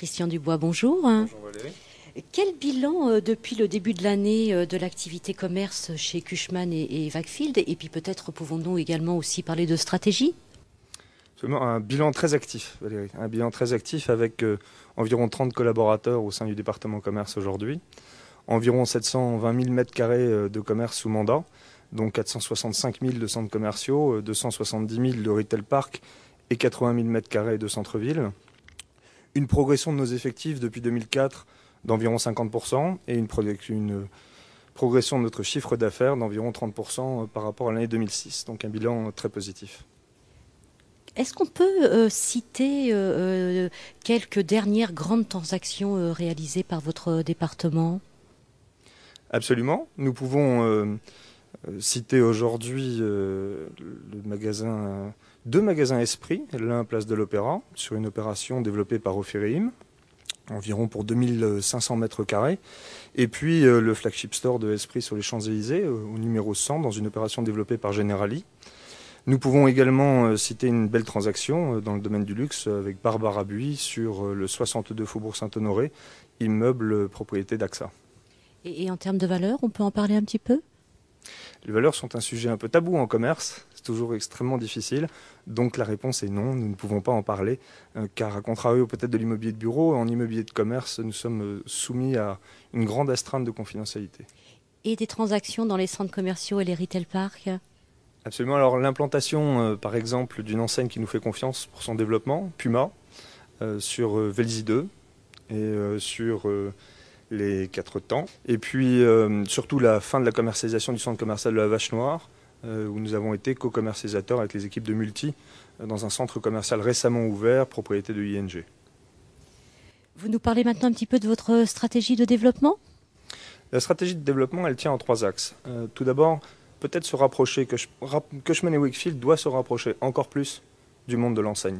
Christian Dubois, bonjour. Bonjour Valérie. Quel bilan depuis le début de l'année de l'activité commerce chez Cushman et Wakefield? Et puis peut-être pouvons-nous également aussi parler de stratégie? Absolument, un bilan très actif, Valérie. Un bilan très actif avec environ 30 collaborateurs au sein du département commerce aujourd'hui. Environ 720 000 mètres carrés de commerce sous mandat, donc 465 000 de centres commerciaux, 270 000 de retail park et 80 000 mètres carrés de centre-ville. Une progression de nos effectifs depuis 2004 d'environ 50% et une progression de notre chiffre d'affaires d'environ 30% par rapport à l'année 2006. Donc un bilan très positif. Est-ce qu'on peut citer quelques dernières grandes transactions réalisées par votre département? Absolument. Nous pouvons citer aujourd'hui deux magasins Esprit, l'un place de l'Opéra, sur une opération développée par Ophéréim, environ pour 2500 mètres carrés, et puis le flagship store de Esprit sur les Champs-Élysées, au numéro 100, dans une opération développée par Generali. Nous pouvons également citer une belle transaction dans le domaine du luxe avec Barbara Buis sur le 62 Faubourg Saint-Honoré, immeuble propriété d'AXA. Et en termes de valeur, on peut en parler un petit peu? Les valeurs sont un sujet un peu tabou en commerce, c'est toujours extrêmement difficile, donc la réponse est non, nous ne pouvons pas en parler, car à contrario peut-être de l'immobilier de bureau, en immobilier de commerce, nous sommes soumis à une grande astreinte de confidentialité. Et des transactions dans les centres commerciaux et les retail parks? Absolument, alors l'implantation par exemple d'une enseigne qui nous fait confiance pour son développement, Puma, sur Vélizy 2 et sur les 4 temps. Et puis surtout la fin de la commercialisation du centre commercial de la Vache Noire, où nous avons été co-commercialisateurs avec les équipes de Multi dans un centre commercial récemment ouvert, propriété de ING. Vous nous parlez maintenant un petit peu de votre stratégie de développement? La stratégie de développement, elle tient en 3 axes. Tout d'abord, peut-être se rapprocher, Cushman & Wakefield doit se rapprocher encore plus du monde de l'enseigne.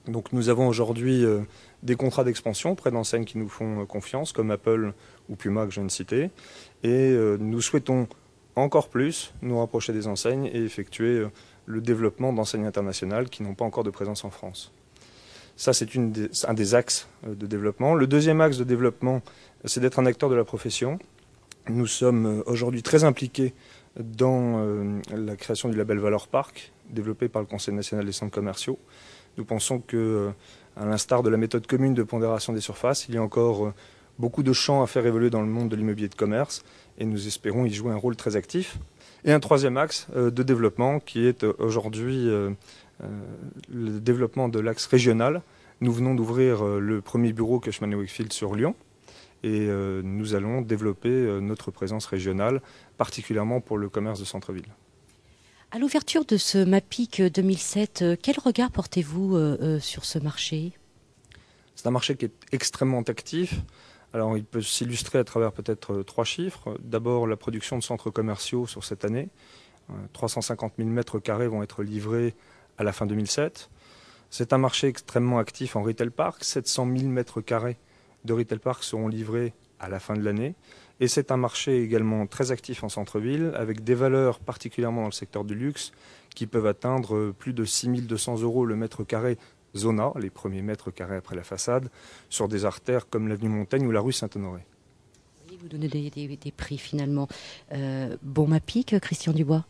Donc nous avons aujourd'hui des contrats d'expansion auprès d'enseignes qui nous font confiance, comme Apple ou Puma que je viens de citer. Et nous souhaitons encore plus nous rapprocher des enseignes et effectuer le développement d'enseignes internationales qui n'ont pas encore de présence en France. Ça, c'est un des axes de développement. Le deuxième axe de développement, c'est d'être un acteur de la profession. Nous sommes aujourd'hui très impliqués dans la création du label Valeur Parc, développé par le Conseil national des centres commerciaux. Nous pensons que, à l'instar de la méthode commune de pondération des surfaces, il y a encore beaucoup de champs à faire évoluer dans le monde de l'immobilier de commerce et nous espérons y jouer un rôle très actif. Et un troisième axe de développement qui est aujourd'hui le développement de l'axe régional. Nous venons d'ouvrir le premier bureau Cushman & Wakefield sur Lyon et nous allons développer notre présence régionale, particulièrement pour le commerce de centre-ville. À l'ouverture de ce MAPIC 2007, quel regard portez-vous sur ce marché? C'est un marché qui est extrêmement actif. Alors, il peut s'illustrer à travers peut-être 3 chiffres. D'abord, la production de centres commerciaux sur cette année. 350 000 mètres carrés vont être livrés à la fin 2007. C'est un marché extrêmement actif en retail park. 700 000 mètres carrés de retail park seront livrés à la fin de l'année. Et c'est un marché également très actif en centre-ville, avec des valeurs particulièrement dans le secteur du luxe, qui peuvent atteindre plus de 6 200 € le mètre carré zona, les premiers mètres carrés après la façade, sur des artères comme l'avenue Montaigne ou la rue Saint-Honoré. Vous donnez des prix finalement. Bon MAPIC, Christian Dubois?